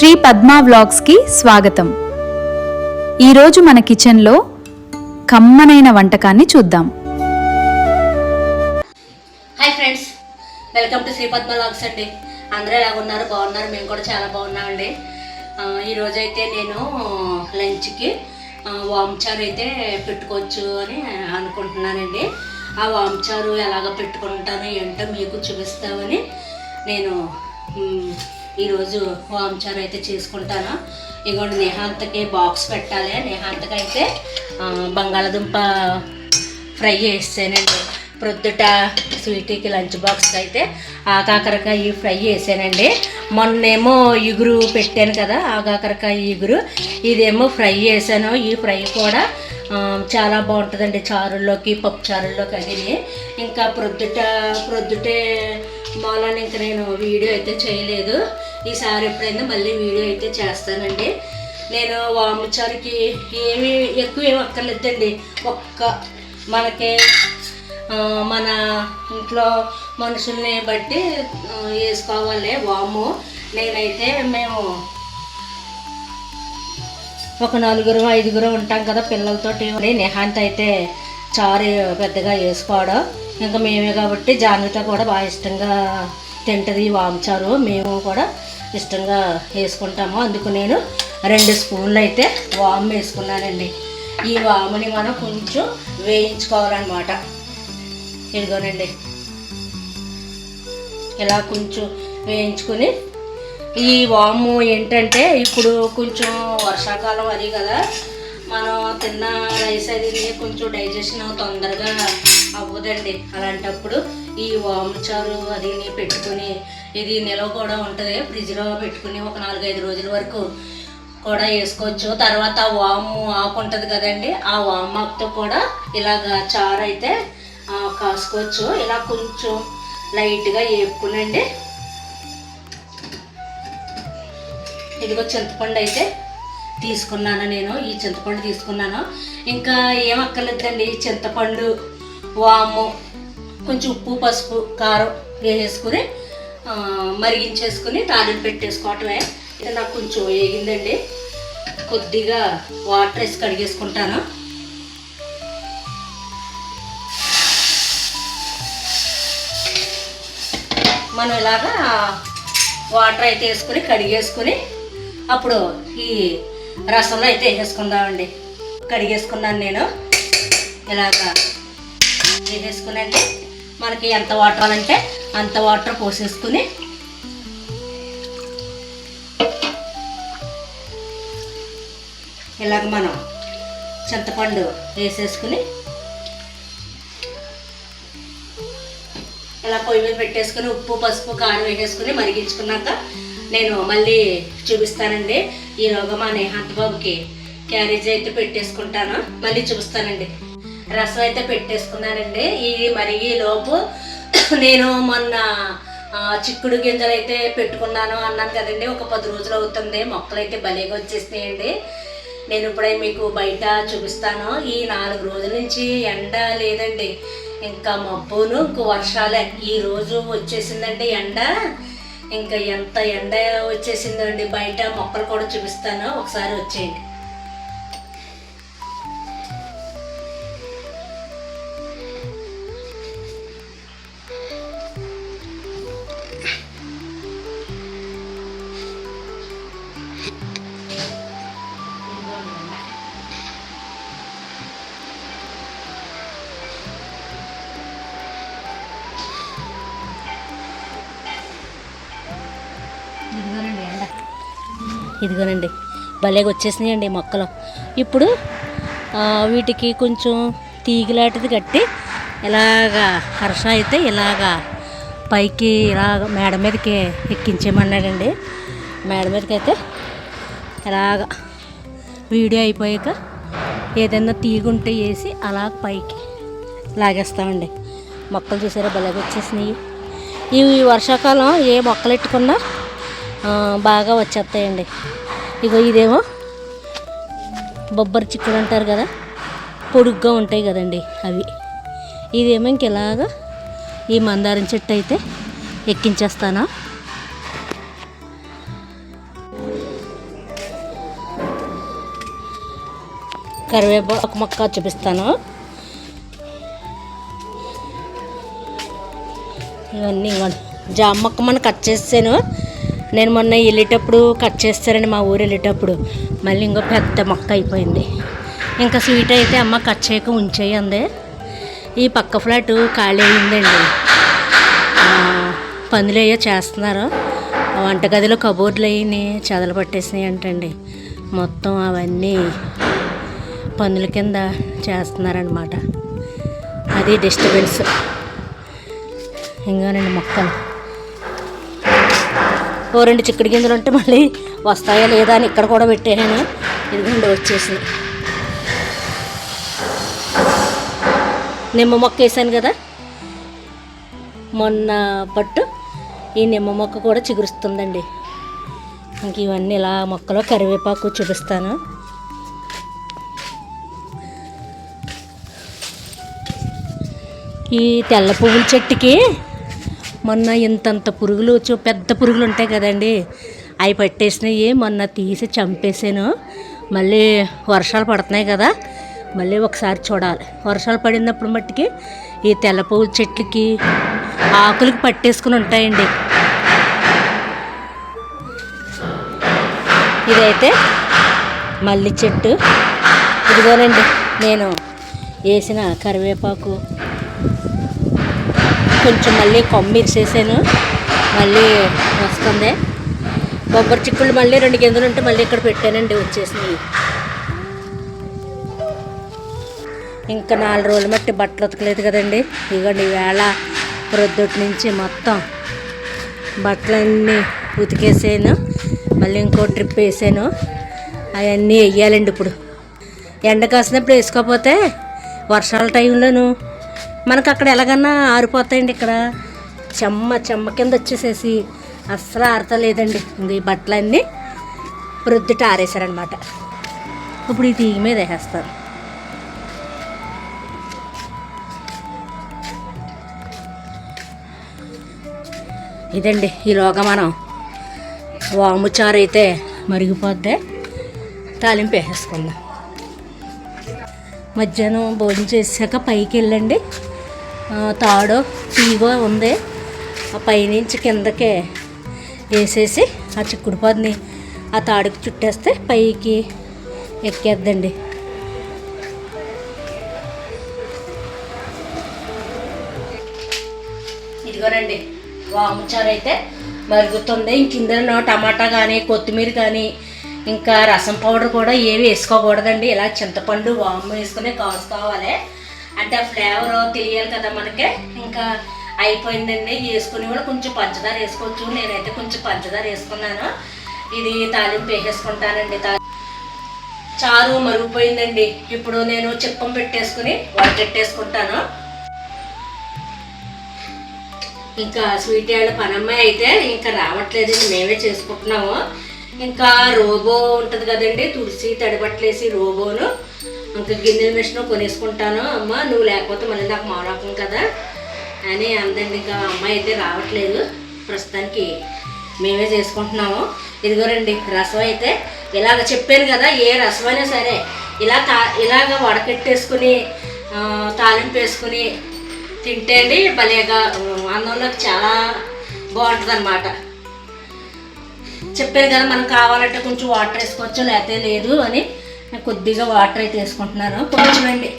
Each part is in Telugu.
శ్రీ పద్మా వ్లాగ్స్కి స్వాగతం. ఈరోజు మన కిచెన్లో కమ్మనైన వంటకాన్ని చూద్దాం. Hi friends, welcome to Shri Padma vlogs అండి. అందరూ ఎలా ఉన్నారు? బాగున్నారు? మేము కూడా చాలా బాగున్నామండి. ఈరోజు అయితే నేను లంచ్కి వాంచారు అయితే పెట్టుకోవచ్చు అని అనుకుంటున్నానండి. ఆ వాంచారు ఎలాగ పెట్టుకుంటాను ఏంటో మీకు చూపిస్తామని నేను ఈరోజు వాంచారు అయితే చేసుకుంటాను. ఇగోండి, నేహాంతకి బాక్స్ పెట్టాలి. నేహాంతకి అయితే బంగాళదుంప ఫ్రై చేసానండి. ప్రొద్దుట స్వీటీకి లంచ్ బాక్స్కి అయితే ఆకాకరకాయ ఫ్రై చేసానండి. మొన్నేమో ఇగురు పెట్టాను కదా, ఆకాకరకాయ ఇగురు, ఇదేమో ఫ్రై చేశాను. ఈ ఫ్రై కూడా చాలా బాగుంటుందండి చారుల్లోకి, పప్పు చారుల్లోకి. అది ఇంకా ప్రొద్దుటే మూలాన్ని ఇంకా నేను వీడియో అయితే చేయలేదు. ఈసారి ఎప్పుడైనా మళ్ళీ వీడియో అయితే చేస్తానండి. నేను వాముచారుకి ఏమీ ఎక్కువ ఏమి అక్కర్లేదండి. మనకి మన ఇంట్లో మనుషుల్ని బట్టి వేసుకోవాలి వాము. నేనైతే మేము ఒక 4-5 ఉంటాం కదా పిల్లలతోటి. నేహాంత్ అయితే చారు పెద్దగా వేసుకోవడం, ఇంకా మేమే కాబట్టి జాన్విత కూడా బాగా ఇష్టంగా తింటుంది వాంచారు. మేము కూడా ఇష్టంగా వేసుకుంటాము. అందుకు నేను 2 స్పూన్లు అయితే వాము వేసుకున్నానండి. ఈ వాముని మనం కొంచెం వేయించుకోవాలన్నమాట. ఇదిగోనండి, ఇలా కొంచెం వేయించుకొని, ఈ వాము ఏంటంటే ఇప్పుడు కొంచెం వర్షాకాలం అది కదా, మనం తిన్న రైస్ అది కొంచెం డైజెషన్ తొందరగా అవ్వదండి. అలాంటప్పుడు ఈ వాము చారు అది పెట్టుకుని, ఇది నిల్వ కూడా ఉంటుంది, ఫ్రిడ్జ్లో పెట్టుకుని ఒక 4-5 రోజుల వరకు కూడా వేసుకోవచ్చు. తర్వాత వాము ఆకు ఉంటుంది కదండి, ఆ వాము ఆకుతో కూడా ఇలాగ చారు అయితే కాసుకోవచ్చు. ఇలా కొంచెం లైట్గా వేపుకునండి. ఇదిగో చింతపండు అయితే తీసుకున్నాను నేను. ఈ చింతపండు తీసుకున్నాను. ఇంకా ఏం అక్కర్లేదండి. చింతపండు, వాము, కొంచెం ఉప్పు, పసుపు, కారం వేసేసుకుని మరిగించేసుకుని తాలింపు పెట్టేసుకోవటమే. ఇది నాకు కొంచెం వేగిందండి. కొద్దిగా వాటర్ వేసి కడిగేసుకుంటాను. మనం ఇలాగా వాటర్ అయితే వేసుకుని కడిగేసుకుని అప్పుడు ఈ రసంలో అయితే వేసేసుకుందామండి. కడిగేసుకున్నాను నేను. ఇలాగా వేసేసుకునండి. మనకి ఎంత వాటర్ కావాలంటే అంత వాటర్ పోసేసుకుని ఇలాగ మనం చింతపండు వేసేసుకుని ఇలా పొయ్యి మీద పెట్టేసుకుని ఉప్పు, పసుపు, కారం వేసేసుకుని మరిగించుకున్నాక నేను మళ్ళీ చూపిస్తానండి. ఈలోగా మా నేహాంత్ బాబుకి క్యారేజ్ అయితే పెట్టేసుకుంటాను, మళ్ళీ చూపిస్తానండి. రసం అయితే పెట్టేసుకున్నానండి. ఇది మరిగి లోపు నేను మొన్న చిక్కుడు గింజలు అయితే పెట్టుకున్నాను అన్నాను కదండి. ఒక 10 రోజులు అవుతుంది. మొక్కలు అయితే భలేగా వచ్చేసినాయండి. నేను ఇప్పుడే మీకు బయట చూపిస్తాను. ఈ 4 రోజుల నుంచి ఎండ లేదండి, ఇంకా మబ్బును, ఇంక వర్షాలే. ఈరోజు వచ్చేసిందండి ఎండ. ఇంకా ఎంత ఎండ వచ్చేసిందండి బయట. మొక్కలు కూడా చూపిస్తాను, ఒకసారి వచ్చేయండి. ఇదిగోనండి, భలేగా వచ్చేసినాయండి మొక్కలు. ఇప్పుడు వీటికి కొంచెం తీగలాంటిది కట్టి ఇలాగా హర్ష అయితే ఇలాగా పైకి ఇలాగ మేడ మీదకి ఎక్కించేయమన్నాడండి. మేడ మీదకి అయితే ఇలాగ వీడియో అయిపోయాక ఏదైనా తీగుంటే వేసి అలా పైకి లాగేస్తామండి. మొక్కలు చూసారా భలేగా వచ్చేసినాయి. ఈ వర్షాకాలం ఏ మొక్కలు ఎట్టుకున్నా బాగా వచ్చేస్తాయండి. ఇగో ఇదేమో బొబ్బరి చిక్కుడు అంటారు కదా, పొడుగ్గా ఉంటాయి కదండి అవి. ఇదేమో ఇంక ఇలాగా ఈ మందారం చెట్టు అయితే ఎక్కించేస్తాను. కరివేపాకు మొక్క చూపిస్తాను. ఇవన్నీ ఇవ్వండి. జామ మొక్క మనం కట్ చేసాను. నేను మొన్న వెళ్ళేటప్పుడు కట్ చేస్తానండి, మా ఊరు వెళ్ళేటప్పుడు. మళ్ళీ ఇంకో పెద్ద మొక్క అయిపోయింది. ఇంకా స్వీట్ అయితే అమ్మ కట్ చేయక ఉంచేయండి. ఈ పక్క ఫ్లాట్ ఖాళీ అయిందండి. పందులు అయ్యో చేస్తున్నారు. వంటగదిలో కబోర్డ్లు అయ్యి చెదలు పట్టేసినాయి అంటండి. మొత్తం అవన్నీ పందుల కింద చేస్తున్నారనమాట. అది డిస్టర్బెన్స్. ఇంకానండి మొక్కలు ఓ 2 చిక్కుడు గింజలు ఉంటే మళ్ళీ వస్తాయో లేదా అని ఇక్కడ కూడా పెట్టాను. ఇదిగోండి వచ్చేసి నిమ్మ మొక్క వేసాను కదా మొన్న పట్టు, ఈ నిమ్మ మొక్క కూడా చిగురుస్తుందండి. ఇంక ఇవన్నీ ఇలా మొక్కలో కరివేపాకు చూపిస్తాను. ఈ తెల్ల పువ్వుల చెట్టుకి మొన్న ఇంతంత పురుగులు పెద్ద పురుగులు ఉంటాయి కదండి, అవి పట్టేసినాయి. మొన్న తీసి చంపేసాను. మళ్ళీ వర్షాలు పడుతున్నాయి కదా, మళ్ళీ ఒకసారి చూడాలి. వర్షాలు పడినప్పుడు మట్టుకి ఈ తెల్ల పువ్వుల చెట్లకి ఆకులకి పట్టేసుకుని ఉంటాయండి. ఇదైతే మల్లి చెట్టు. ఇదిగోనండి నేను వేసిన కరివేపాకు. కొంచెం మళ్ళీ కొమ్మ ఇరిసేసాను, మళ్ళీ వస్తుంది. బొబ్బరి చిక్కుళ్ళు మళ్ళీ 2 గింజలు ఉంటే మళ్ళీ ఇక్కడ పెట్టానండి, వచ్చేసినాయి. ఇంకా 4 రోజులు మట్టి బట్టలు ఉతకలేదు కదండి. ఇదిగోండి ఈవేళ ప్రొద్దుటి నుంచి మొత్తం బట్టలన్నీ ఉతికేసాను. మళ్ళీ ఇంకో ట్రిప్ వేసాను. అవన్నీ వేయాలండి. ఇప్పుడు ఎండ కాసినప్పుడు వేసుకోకపోతే వర్షాల టైంలోనూ మనకు అక్కడ ఎలాగన్నా ఆరిపోతాయండి. ఇక్కడ చెమ్మ కింద వచ్చేసేసి అస్సలు ఆరతలేదండి. ఇంక ఈ బట్టలన్నీ ప్రొద్దుట ఆరేసారనమాట. ఇప్పుడు ఈ తీగ మీద వేసేస్తాను. ఇదండి ఈలోగా మనం వాము చారు అయితే మరిగిపోద్దే, తాలింపు వేసేసుకుందాం. మధ్యాహ్నం భోజనం చేసాక పైకి వెళ్ళండి. తాడో తీగో ఉంది, ఆ పైనుంచి కిందకే వేసేసి ఆ చిక్కుడు పొదని ఆ తాడుకి చుట్టేస్తే పైకి ఎక్కేద్దండి. ఇదిగోనండి వాముచారు అయితే మరుగుతుంది. ఇంక టమాటా కానీ కొత్తిమీర కానీ ఇంకా రసం పౌడర్ కూడా ఏవి వేసుకోకూడదండి. ఇలా చింతపండు వాము వేసుకుని కాసుకోవాలి. అంటే ఆ ఫ్లేవర్ తెలియాలి కదా మనకి. ఇంకా అయిపోయిందండి. వేసుకుని కూడా కొంచెం పంచదార వేసుకోవచ్చు. నేనైతే కొంచెం పంచదార వేసుకున్నాను. ఇది తాలింపు వేసేసుకుంటానండి. చారు మరిగిపోయిందండి. ఇప్పుడు నేను చిప్పం పెట్టేసుకుని వడకెట్టేసుకుంటాను. ఇంకా స్వీట్ వాళ్ళ పనమ్మాయి అయితే ఇంకా రావట్లేదండి, మేమే చేసుకుంటున్నాము. ఇంకా రోబో ఉంటుంది కదండి, తుడిసి తడిబట్టలేసి రోబోను ఇంకా గిన్నెల మిషన్ కొనేసుకుంటాను. అమ్మ నువ్వు లేకపోతే మళ్ళీ నాకు మారకం కదా అని అందండి. ఇంకా అమ్మాయి అయితే రావట్లేదు, ప్రస్తుతానికి మేమే చేసుకుంటున్నాము. ఇదిగోరండి రసం అయితే ఇలాగ చెప్పాను కదా, ఏ రసమైనా సరే ఇలాగ వడకెట్టేసుకుని తాలింపు వేసుకుని తింటే అండి భలేగా అన్నంలోకి చాలా బాగుంటుంది అన్నమాట. చెప్పాను కదా, మనం కావాలంటే కొంచెం వాటర్ వేసుకోవచ్చు, లేకపోతే లేదు అని కొద్దిగా వాటర్ అయితే వేసుకుంటున్నాను. కొంచెం అండి.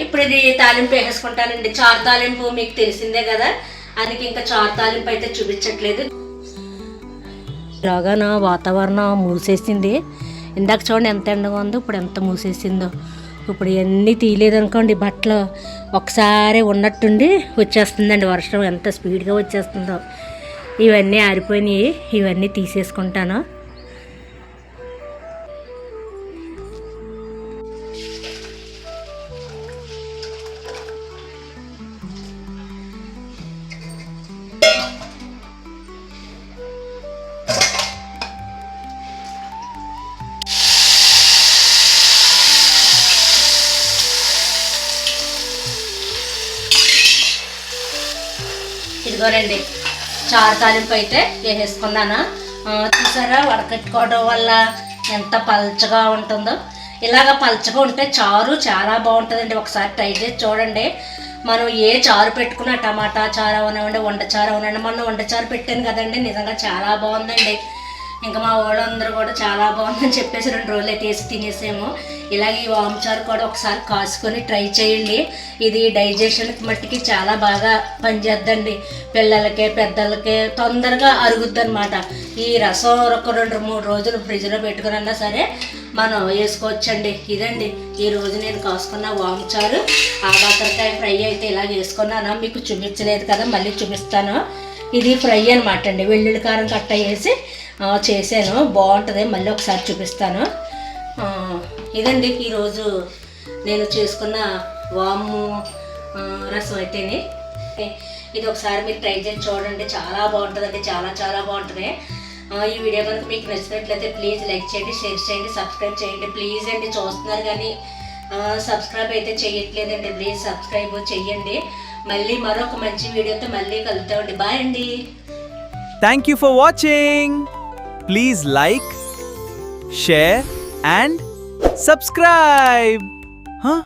ఇప్పుడు ఇది తాలింపు వేసుకుంటానండి. చారు తాలింపు మీకు తెలిసిందే కదా, అందుకే ఇంకా చారు తాలింపు అయితే చూపించట్లేదు. ఇలాగా నా వాతావరణం మూసేసింది. ఇందాక చూడండి ఎంత ఎండగా ఉందో, ఇప్పుడు ఎంత మూసేసిందో. ఇప్పుడు ఇవన్నీ తీయలేదనుకోండి బట్టలు ఒకసారి ఉన్నట్టుండి వచ్చేస్తుందండి వర్షం, ఎంత స్పీడ్గా వచ్చేస్తుందో. ఇవన్నీ ఆరిపోయినాయి, ఇవన్నీ తీసేసుకుంటాను. ఇదిగోనండి చారు తాలింపు అయితే వేసేసుకున్నాను. చూసారా వడకట్టుకోవడం వల్ల ఎంత పల్చగా ఉంటుందో. ఇలాగ పల్చగా ఉంటే చారు చాలా బాగుంటుందండి. ఒకసారి ట్రై చేసి చూడండి. మనం ఏ చారు పెట్టుకున్నా, టమాటా చారు అవనివ్వండి, వండ చారు అవనండి, మొన్న వండ చారు పెట్టాను కదండి, నిజంగా చాలా బాగుందండి. ఇంకా మా వాళ్ళందరూ కూడా చాలా బాగుందని చెప్పేసి 2 రోజులు అయితే వేసి తినేసాము. ఇలాగే ఈ వామచారు కూడా ఒకసారి కాసుకొని ట్రై చేయండి. ఇది డైజెషన్కి మట్టికి చాలా బాగా పనిచేద్దండి. పిల్లలకి పెద్దలకి తొందరగా అరుగుద్ది అనమాట. ఈ రసం ఒక 2-3 రోజులు ఫ్రిడ్జ్లో పెట్టుకున్నా సరే మనం వేసుకోవచ్చండి. ఇదండి ఈరోజు నేను కాసుకున్న వామచారు. ఆవాకాయ ఫ్రై అయితే ఇలా వేసుకున్నాను. మీకు చూపించలేదు కదా, మళ్ళీ చూపిస్తాను. ఇది ఫ్రై అనమాట అండి. వెల్లుల్లి కారం కట్ట వేసి చేశాను, బాగుంటుంది. మళ్ళీ ఒకసారి చూపిస్తాను. ఇదండి ఈరోజు నేను చేసుకున్న వాము రసం అయితేనే. ఇది ఒకసారి మీరు ట్రై చేసి చూడండి, చాలా బాగుంటుందండి, చాలా చాలా బాగుంటుంది. ఈ వీడియో కనుక మీకు నచ్చినట్లయితే ప్లీజ్ లైక్ చేయండి, షేర్ చేయండి, సబ్స్క్రైబ్ చేయండి. ప్లీజ్ అండి, చూస్తున్నారు కానీ సబ్స్క్రైబ్ అయితే చేయట్లేదండి. ప్లీజ్ సబ్స్క్రైబ్ చేయండి. మళ్ళీ మరొక మంచి వీడియోతో మళ్ళీ కలుద్దామండి. బాయ్ అండి. Thank you for watching. Please like, share and subscribe. Huh?